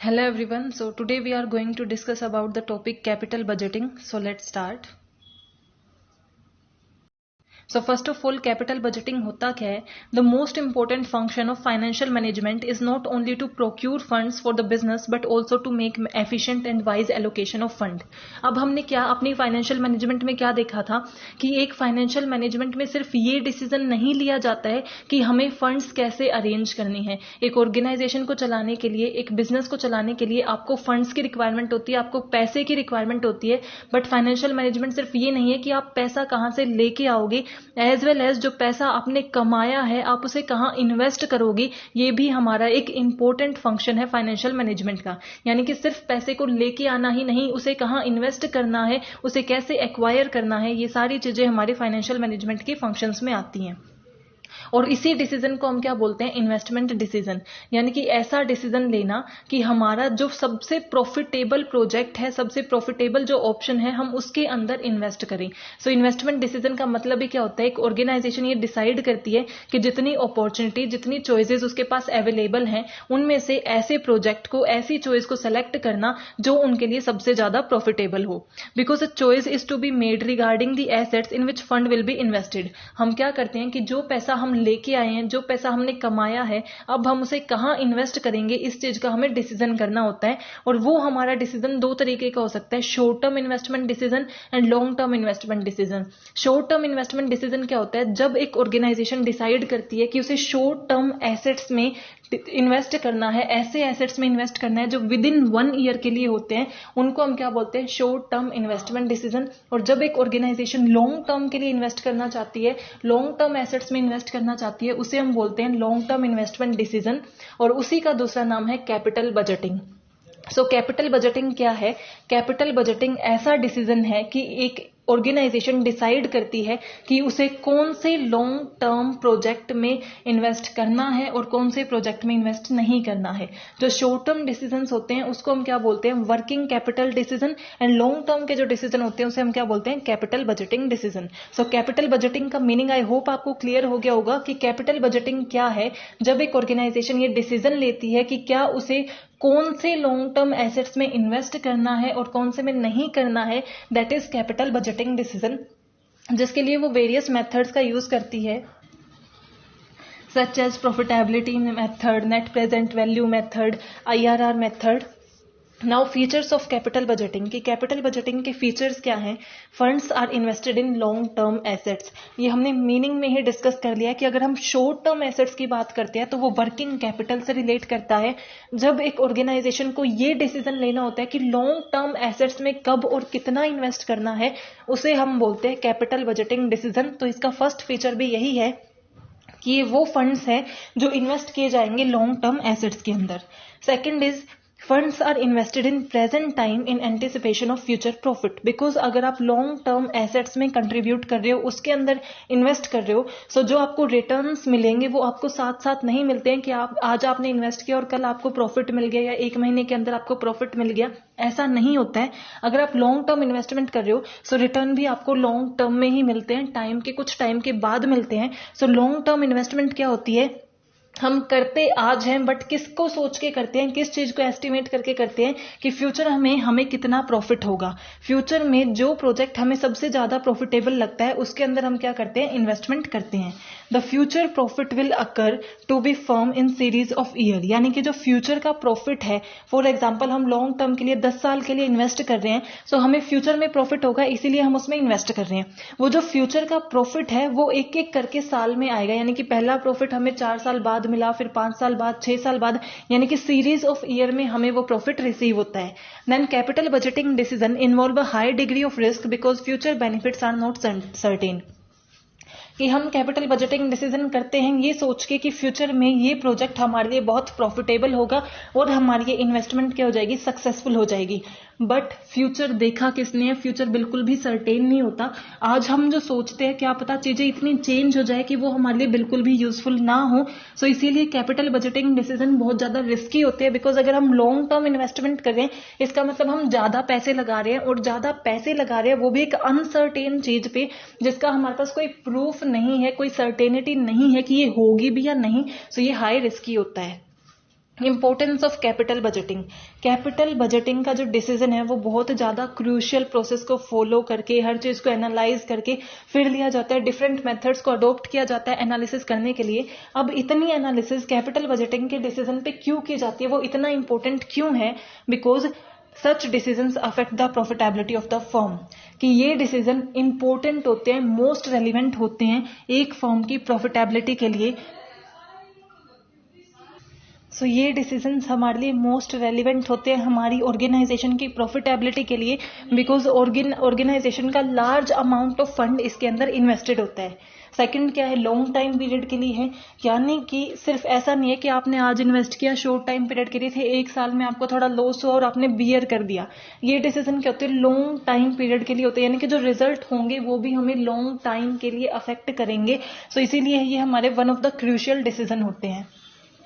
Hello everyone. So today we are going to discuss about the topic capital budgeting. So let's start. So first of all, capital budgeting होता क्या है? The most important function of financial management is not only to procure funds for the business but also to make efficient and wise allocation of fund. अब हमने क्या अपनी financial management में क्या देखा था कि एक फाइनेंशियल मैनेजमेंट में सिर्फ ये डिसीजन नहीं लिया जाता है कि हमें फंड्स कैसे अरेंज करनी है. एक ऑर्गेनाइजेशन को चलाने के लिए, एक बिजनेस को चलाने के लिए आपको फंड्स की रिक्वायरमेंट होती है, आपको पैसे की रिक्वायरमेंट होती है. बट फाइनेंशियल मैनेजमेंट सिर्फ ये नहीं है कि आप पैसा कहां से लेके आओगे, एज वेल एज जो पैसा आपने कमाया है आप उसे कहां इन्वेस्ट करोगे. ये भी हमारा एक इंपॉर्टेंट फंक्शन है फाइनेंशियल मैनेजमेंट का. यानी कि सिर्फ पैसे को लेके आना ही नहीं, उसे कहां इन्वेस्ट करना है, उसे कैसे एक्वायर करना है, ये सारी चीजें हमारे फाइनेंशियल मैनेजमेंट के फंक्शंस में आती हैं. और इसी डिसीजन को हम क्या बोलते हैं? Investment decision. यानी कि ऐसा डिसीजन लेना कि हमारा जो सबसे प्रॉफिटेबल प्रोजेक्ट है, सबसे प्रॉफिटेबल जो ऑप्शन है, हम उसके अंदर इन्वेस्ट करें. सो इन्वेस्टमेंट डिसीजन का मतलब ही क्या होता है? एक ऑर्गेनाइजेशन ये डिसाइड करती है कि जितनी अपॉर्चुनिटी, जितनी चॉइसेस उसके पास अवेलेबल हैं, उनमें से ऐसे प्रोजेक्ट को, ऐसी चॉइस को सेलेक्ट करना जो उनके लिए सबसे ज्यादा प्रॉफिटेबल हो. Because a choice is to be made regarding the assets in which fund will be invested. हम क्या करते हैं कि जो पैसा हम लेके आए हैं, जो पैसा हमने कमाया है, अब हम उसे कहां इन्वेस्ट करेंगे, इस चीज का हमें डिसीजन करना होता है. और वो हमारा डिसीजन दो तरीके का हो सकता है, short term investment decision and long term investment decision. Short term investment decision क्या होता है? जब एक ऑर्गेनाइजेशन डिसाइड करती है कि उसे शॉर्ट टर्म एसेट्स में इन्वेस्ट करना है, ऐसे एसेट्स में इन्वेस्ट करना है जो विद इन 1 ईयर के लिए होते हैं, उनको हम क्या बोलते हैं? Short term investment decision. और जब एक ऑर्गेनाइजेशन लॉन्ग टर्म के लिए इन्वेस्ट करना चाहती है, लॉन्ग टर्म एसेट्स में इन्वेस्ट करना चाहती है, उसे हम बोलते हैं लॉन्ग टर्म इन्वेस्टमेंट डिसीजन. और उसी का दूसरा नाम है capital budgeting. So capital budgeting क्या है? कैपिटल बजटिंग ऐसा डिसीजन है कि एक ऑर्गेनाइजेशन डिसाइड करती है कि उसे कौन से लॉन्ग टर्म प्रोजेक्ट में इन्वेस्ट करना है और कौन से प्रोजेक्ट में इन्वेस्ट नहीं करना है. जो शॉर्ट टर्म डिसीजंस होते हैं उसको हम क्या बोलते हैं? Working capital decision. And long term के जो डिसीजन होते हैं उसे हम क्या बोलते हैं? Capital budgeting decision. So capital budgeting का मीनिंग आई होप आपको क्लियर हो गया होगा कि कैपिटल बजटिंग क्या है. जब एक ऑर्गेनाइजेशन ये डिसीजन लेती है कि क्या उसे कौन से लॉन्ग टर्म एसेट्स में इन्वेस्ट करना है और कौन से में नहीं करना है, that is capital budgeting decision. जिसके लिए वो वेरियस मेथड्स का यूज करती है, such as profitability method, net present value method, IRR method. Now features of capital budgeting. कि कैपिटल बजटिंग के फीचर्स क्या हैं? Funds are invested in long term assets. ये हमने मीनिंग में ही डिस्कस कर लिया कि अगर हम शॉर्ट टर्म एसेट्स की बात करते हैं तो वो वर्किंग कैपिटल से रिलेट करता है. जब एक ऑर्गेनाइजेशन को ये डिसीजन लेना होता है कि लॉन्ग टर्म एसेट्स में कब और कितना इन्वेस्ट करना है, उसे हम बोलते हैं कैपिटल बजटिंग डिसीजन. तो इसका फर्स्ट फीचर भी यही है कि ये वो फंड्स हैं जो इन्वेस्ट किए जाएंगे लॉन्ग टर्म एसेट्स के अंदर. Second is funds are invested in present time in anticipation of future profit. Because अगर आप लॉन्ग टर्म एसेट्स में कंट्रीब्यूट कर रहे हो, उसके अंदर इन्वेस्ट कर रहे हो, सो जो आपको रिटर्न्स मिलेंगे वो आपको साथ साथ नहीं मिलते हैं कि आप आज आपने इन्वेस्ट किया और कल आपको प्रॉफिट मिल गया या 1 महीने के अंदर आपको प्रॉफिट मिल गया. ऐसा नहीं होता है. अगर आप लॉन्ग टर्म इन्वेस्टमेंट कर रहे हो सो रिटर्न भी आपको लॉन्ग टर्म में ही मिलते हैं, टाइम के कुछ टाइम के बाद मिलते हैं. सो लॉन्ग टर्म इन्वेस्टमेंट क्या होती है? हम करते आज हैं बट किसको सोच के करते हैं, किस चीज को एस्टिमेट करके करते हैं कि फ्यूचर हमें कितना प्रॉफिट होगा. फ्यूचर में जो प्रोजेक्ट हमें सबसे ज्यादा प्रॉफिटेबल लगता है उसके अंदर हम क्या करते हैं? इन्वेस्टमेंट करते हैं. The future profit will occur to be firm in series of year. यानी कि जो फ्यूचर का प्रॉफिट है, फॉर एग्जाम्पल हम लॉन्ग टर्म के लिए 10 साल के लिए इन्वेस्ट कर रहे हैं, सो हमें फ्यूचर में प्रॉफिट होगा इसीलिए हम उसमें इन्वेस्ट कर रहे हैं. वो जो फ्यूचर का प्रॉफिट है वो एक एक करके साल में आएगा. यानी कि पहला प्रॉफिट हमें 4 साल बाद मिला, फिर 5 साल बाद, 6 साल बाद, यानी कि सीरीज ऑफ ईयर में हमें वो प्रॉफिट रिसीव होता है. Then capital budgeting decision involve a high degree of risk because future benefits are not certain. कि हम कैपिटल बजटिंग डिसीजन करते हैं ये सोच के कि फ्यूचर में ये प्रोजेक्ट हमारे लिए बहुत प्रॉफिटेबल होगा और हमारी ये इन्वेस्टमेंट क्या हो जाएगी? सक्सेसफुल हो जाएगी. बट फ्यूचर देखा किसने? फ्यूचर बिल्कुल भी सर्टेन नहीं होता. आज हम जो सोचते हैं क्या पता चीजें इतनी चेंज हो जाए कि वो हमारे लिए बिल्कुल भी यूजफुल ना हो. सो इसीलिए कैपिटल बजटिंग डिसीजन बहुत ज्यादा रिस्की होते हैं. बिकॉज अगर हम लॉन्ग टर्म इन्वेस्टमेंट कर रहे हैं इसका मतलब हम ज्यादा पैसे लगा रहे हैं, और ज्यादा पैसे लगा रहे हैं वो भी एक अनसर्टेन चीज पे जिसका हमारे पास कोई प्रूफ नहीं है, कोई सर्टेनिटी नहीं है कि ये होगी भी या नहीं. सो ये हाई रिस्की होता है. Importance of capital budgeting. Capital budgeting का जो डिसीजन है वो बहुत ज़्यादा क्रूशियल प्रोसेस को फॉलो करके, हर चीज़ को एनालाइज करके फिर लिया जाता है। डिफरेंट मेथड्स को अडॉप्ट किया जाता है एनालिसिस करने के लिए। अब इतनी एनालिसिस कैपिटल बजटिंग के डिसीजन पे क्यों की जाती है, वो इतना इंपॉर्टेंट क्यों है? Because such decisions affect the profitability of the firm, कि ये डिसीजन इंपॉर्टेंट होते हैं, मोस्ट रेलिवेंट होते हैं एक फर्म की प्रॉफिटेबिलिटी के लिए। सो ये डिसीजंस हमारे लिए मोस्ट रेलिवेंट होते हैं हमारी ऑर्गेनाइजेशन की प्रॉफिटेबिलिटी के लिए, बिकॉज ऑर्गेनाइजेशन का लार्ज अमाउंट ऑफ फंड इसके अंदर इन्वेस्टेड होता है। सेकंड क्या है, लॉन्ग टाइम पीरियड के लिए है, यानी कि सिर्फ ऐसा नहीं है कि आपने आज इन्वेस्ट किया, शॉर्ट टाइम पीरियड के लिए थे, एक साल में आपको थोड़ा लॉस हुआ और आपने बियर कर दिया। ये डिसीजन क्या होते हैं, लॉन्ग टाइम पीरियड के लिए होते हैं, यानी कि जो रिजल्ट होंगे वो भी हमें लॉन्ग टाइम के लिए अफेक्ट करेंगे। सो इसीलिए ये हमारे one of the crucial decision होते हैं।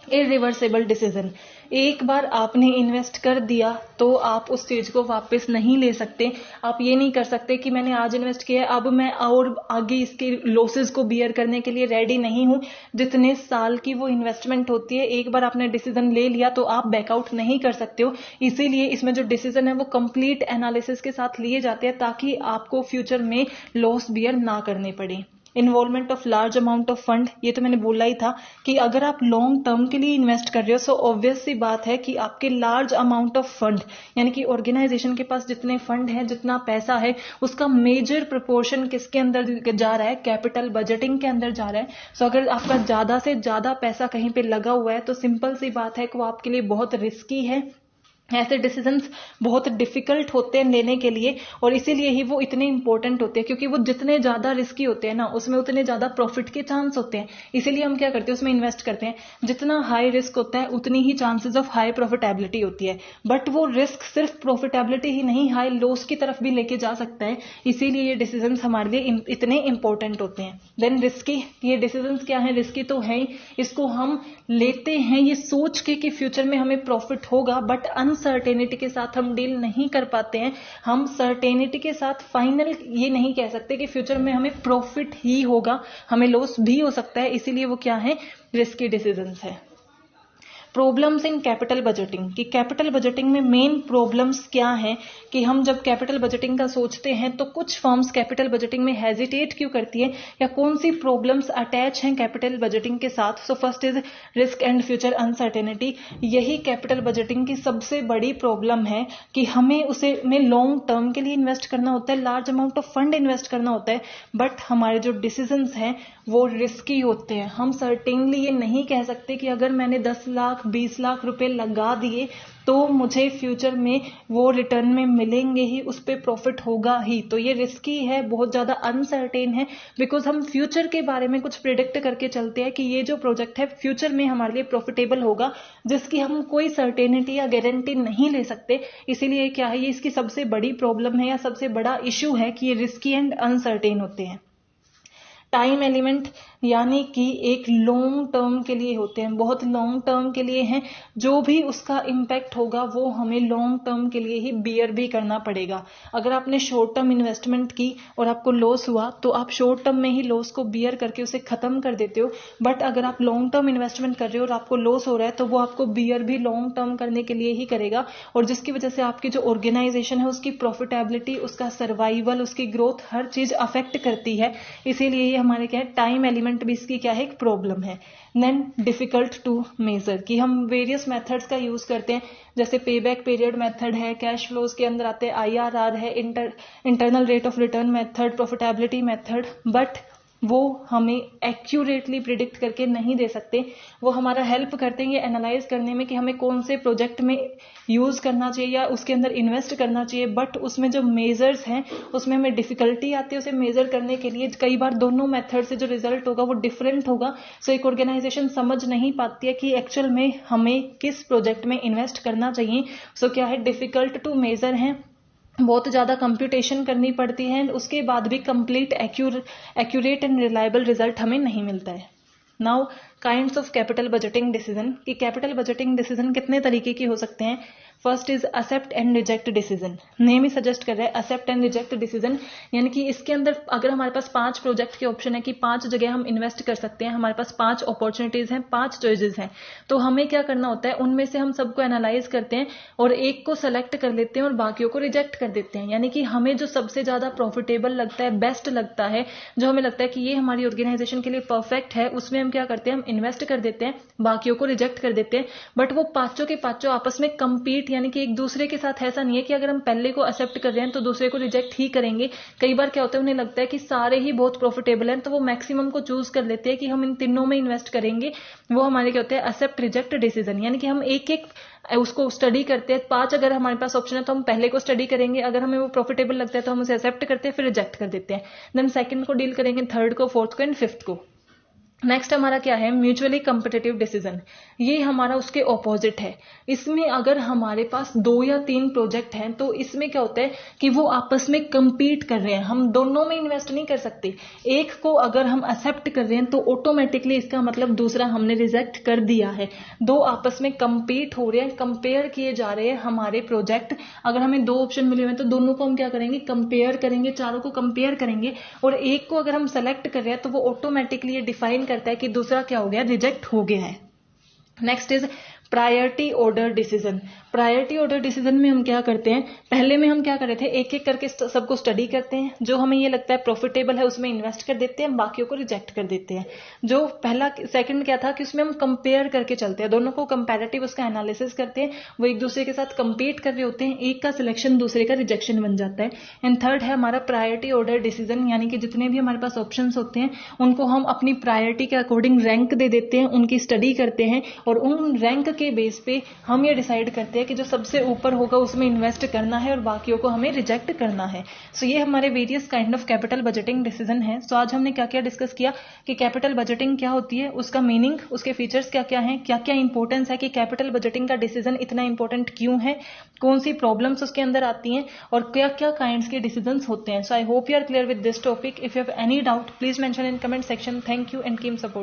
इरिवर्सिबल डिसीजन, एक बार आपने इन्वेस्ट कर दिया तो आप उस चीज को वापस नहीं ले सकते। आप ये नहीं कर सकते कि मैंने आज इन्वेस्ट किया, अब मैं और आगे इसके लॉसेस को बियर करने के लिए रेडी नहीं हूं। जितने साल की वो इन्वेस्टमेंट होती है, एक बार आपने डिसीजन ले लिया तो आप बैकआउट नहीं कर सकते हो। इसीलिए इसमें जो डिसीजन है वो कंप्लीट एनालिसिस के साथ लिए जाते हैं ताकि आपको फ्यूचर में लॉस बियर ना करने पड़े। Involvement of large amount of fund, ये तो मैंने बोला ही था कि अगर आप लॉन्ग टर्म के लिए इन्वेस्ट कर रहे हो सो ऑब्वियस सी बात है कि आपके लार्ज अमाउंट ऑफ फंड, यानी कि ऑर्गेनाइजेशन के पास जितने फंड है, जितना पैसा है, उसका मेजर प्रोपोर्शन किसके अंदर जा रहा है, कैपिटल बजटिंग के अंदर जा रहा है। सो अगर आपका ज्यादा से ज्यादा पैसा कहीं पे लगा हुआ है तो सिंपल सी बात है कि वो आपके लिए बहुत रिस्की है। ऐसे डिसीजंस बहुत डिफिकल्ट होते हैं लेने के लिए, और इसीलिए ही वो इतने इंपॉर्टेंट होते हैं, क्योंकि वो जितने ज्यादा रिस्की होते हैं ना उसमें उतने ज्यादा प्रॉफिट के चांस होते हैं। इसीलिए हम क्या करते हैं, उसमें इन्वेस्ट करते हैं। जितना हाई रिस्क होता है उतनी ही चांसेस ऑफ हाई प्रॉफिटेबिलिटी होती है, बट वो रिस्क सिर्फ प्रॉफिटेबिलिटी ही नहीं, हाई लॉस की तरफ भी लेके जा सकता है। इसीलिए ये डिसीजंस हमारे लिए इतने इंपॉर्टेंट होते हैं। देन रिस्की, ये डिसीजंस क्या है, रिस्की तो है ही, इसको हम लेते हैं ये सोच के कि फ्यूचर में हमें प्रॉफिट होगा, बट अनसर्टेनिटी के साथ हम डील नहीं कर पाते हैं। हम सर्टेनिटी के साथ फाइनल ये नहीं कह सकते कि फ्यूचर में हमें प्रॉफिट ही होगा, हमें लॉस भी हो सकता है। इसीलिए वो क्या है, रिस्की डिसीजंस है। प्रॉब्लम्स इन कैपिटल बजटिंग, कि कैपिटल बजटिंग में मेन प्रॉब्लम्स क्या हैं, कि हम जब कैपिटल बजटिंग का सोचते हैं तो कुछ फर्म्स कैपिटल बजटिंग में हेजिटेट क्यों करती है, या कौन सी प्रॉब्लम्स अटैच हैं कैपिटल बजटिंग के साथ। So first is risk and future uncertainty. यही कैपिटल बजटिंग की सबसे बड़ी प्रॉब्लम है कि हमें उसे में लॉन्ग टर्म के लिए इन्वेस्ट करना होता है, large amount of fund invest करना होता है, बट हमारे जो डिसीजंस हैं वो रिस्की होते हैं। हम सर्टेनली ये नहीं कह सकते कि अगर मैंने 10 लाख 20 लाख रुपए लगा दिए तो मुझे फ्यूचर में वो रिटर्न में मिलेंगे ही, उस पे प्रॉफिट होगा ही। तो ये रिस्की है, बहुत ज्यादा अनसर्टेन है, बिकॉज हम फ्यूचर के बारे में कुछ प्रिडिक्ट करके चलते हैं कि ये जो प्रोजेक्ट है फ्यूचर में हमारे लिए प्रॉफिटेबल होगा, जिसकी हम कोई सर्टेनिटी या गारंटी नहीं ले सकते। इसीलिए क्या है, ये इसकी सबसे बड़ी प्रॉब्लम है या सबसे बड़ा इशू है कि ये रिस्की एंड अनसर्टेन होते हैं। टाइम एलिमेंट, यानी कि एक लॉन्ग टर्म के लिए होते हैं, बहुत लॉन्ग टर्म के लिए हैं। जो भी उसका इम्पैक्ट होगा वो हमें लॉन्ग टर्म के लिए ही बियर भी करना पड़ेगा। अगर आपने शॉर्ट टर्म इन्वेस्टमेंट की और आपको लॉस हुआ तो आप शॉर्ट टर्म में ही लॉस को बियर करके उसे खत्म कर देते हो, बट अगर आप लॉन्ग टर्म इन्वेस्टमेंट कर रहे हो और आपको लॉस हो रहा है तो वो आपको बियर भी लॉन्ग टर्म करने के लिए ही करेगा, और जिसकी वजह से आपकी जो ऑर्गेनाइजेशन है उसकी प्रॉफिटेबिलिटी, उसका सर्वाइवल, उसकी ग्रोथ, हर चीज अफेक्ट करती है। इसीलिए ये हमारे क्या है, टाइम एलिमेंट भी इसकी क्या है, एक प्रॉब्लम है। देन डिफिकल्ट टू मेजर, कि हम वेरियस मेथड्स का यूज करते हैं, जैसे पेबैक पीरियड मेथड है, कैश फ्लोज के अंदर आते हैं, IRR है, internal rate of return method, profitability method, but वो हमें एक्यूरेटली प्रिडिक्ट करके नहीं दे सकते। वो हमारा हेल्प करते हैं ये एनालाइज करने में कि हमें कौन से प्रोजेक्ट में यूज करना चाहिए या उसके अंदर इन्वेस्ट करना चाहिए, बट उसमें जो मेजर्स हैं उसमें हमें डिफिकल्टी आती है उसे मेजर करने के लिए। कई बार दोनों मेथड से जो रिजल्ट होगा वो डिफरेंट होगा। सो एक ऑर्गेनाइजेशन समझ नहीं पाती है कि एक्चुअल में हमें किस प्रोजेक्ट में इन्वेस्ट करना चाहिए। सो क्या है, डिफिकल्ट टू मेजर है, बहुत ज्यादा कंप्यूटेशन करनी पड़ती है, उसके बाद भी complete accurate and reliable result हमें नहीं मिलता है। Now kinds of capital budgeting decision, कि कैपिटल बजटिंग डिसीजन कितने तरीके के हो सकते हैं। First is accept and reject decision. Name ही सजेस्ट कर रहा है एक्सेप्ट एंड रिजेक्ट डिसीजन, यानी कि इसके अंदर अगर हमारे पास 5 प्रोजेक्ट के ऑप्शन है कि 5 जगह हम इन्वेस्ट कर सकते हैं, हमारे पास 5 अपॉर्चुनिटीज हैं, 5 चॉइसेस हैं, तो हमें क्या करना होता है, उनमें से हम सबको एनालाइज करते हैं और एक को सेलेक्ट कर लेते हैं और बाकियों को रिजेक्ट कर देते हैं। यानी कि हमें जो सबसे ज्यादा प्रॉफिटेबल लगता है, बेस्ट लगता है, जो हमें लगता है कि ये हमारी ऑर्गेनाइजेशन के लिए परफेक्ट है, उसमें हम क्या करते हैं, हम इन्वेस्ट कर देते हैं, बाकियों को रिजेक्ट कर देते हैं। बट वो पांचों के पांचों आपस में कंपीट, यानी कि एक दूसरे के साथ ऐसा नहीं है कि अगर हम पहले को एक्सेप्ट कर रहे हैं तो दूसरे को रिजेक्ट ही करेंगे। कई बार क्या होता है, उन्हें लगता है कि सारे ही बहुत प्रॉफिटेबल हैं, तो वो मैक्सिमम को चूज कर लेते हैं कि हम इन तीनों में इन्वेस्ट करेंगे। वो हमारे क्या होते हैं, एक्सेप्ट रिजेक्ट डिसीजन, यानी कि हम एक एक उसको स्टडी करते हैं। 5 अगर हमारे पास ऑप्शन है तो हम पहले को स्टडी करेंगे, अगर हमें वो प्रॉफिटेबल लगता है तो हम उसे एक्सेप्ट करते हैं, फिर रिजेक्ट कर देते हैं। देन सेकंड को डील करेंगे, थर्ड को, फोर्थ को एंड फिफ्थ को। नेक्स्ट हमारा क्या है, म्यूचुअली कंपिटिटिव डिसीजन। ये हमारा उसके ऑपोजिट है। इसमें अगर हमारे पास 2 या 3 प्रोजेक्ट हैं तो इसमें क्या होता है कि वो आपस में कंपीट कर रहे हैं, हम दोनों में इन्वेस्ट नहीं कर सकते। एक को अगर हम एक्सेप्ट कर रहे हैं तो ऑटोमेटिकली इसका मतलब दूसरा हमने रिजेक्ट कर दिया है। 2 आपस में कंपीट हो रहे हैं, कंपेयर किए जा रहे हैं हमारे प्रोजेक्ट। अगर हमें 2 ऑप्शन मिले हुए हैं तो दोनों को हम क्या करेंगे, कंपेयर करेंगे, चारों को कंपेयर करेंगे। और एक को अगर हम सेलेक्ट कर रहे हैं तो वो ऑटोमेटिकली ये डिफाइन करता है कि दूसरा क्या हो गया, रिजेक्ट हो गया है। Next is priority order decision. Priority order decision में हम क्या करते हैं, पहले में हम क्या कर रहे थे, एक एक करके सबको स्टडी करते हैं, जो हमें ये लगता है प्रॉफिटेबल है उसमें इन्वेस्ट कर देते हैं, बाकियों को रिजेक्ट कर देते हैं। जो पहला सेकंड क्या था कि उसमें हम कंपेयर करके चलते हैं, दोनों को कंपैरेटिव उसका एनालिसिस करते हैं, वो एक दूसरे के साथ कंपीट कर रहे होते हैं, एक का सिलेक्शन दूसरे का रिजेक्शन बन जाता है। एंड थर्ड है हमारा प्रायोरिटी ऑर्डर डिसीजन, यानी कि जितने भी हमारे पास ऑप्शंस होते हैं उनको हम अपनी प्रायोरिटी के अकॉर्डिंग रैंक दे देते हैं, उनकी स्टडी करते हैं और उन रैंक के बेस पे हम ये डिसाइड करते हैं कि जो सबसे ऊपर होगा उसमें इन्वेस्ट करना है और बाकियों को हमें रिजेक्ट करना है। सो ये हमारे various kind of capital budgeting decision है। सो आज हमने क्या क्या डिस्कस किया कि कैपिटल बजटिंग क्या होती है, उसका मीनिंग, उसके फीचर्स क्या क्या हैं, क्या क्या इंपॉर्टेंस है कि कैपिटल बजटिंग का डिसीजन इतना इंपॉर्टेंट क्यों है, कौन सी प्रॉब्लम्स उसके अंदर आती हैं और क्या क्या काइंड्स के डिसीजंस होते हैं। So I hope you are clear with this topic. If you have any doubt please mention in comment section. Thank you and keep support.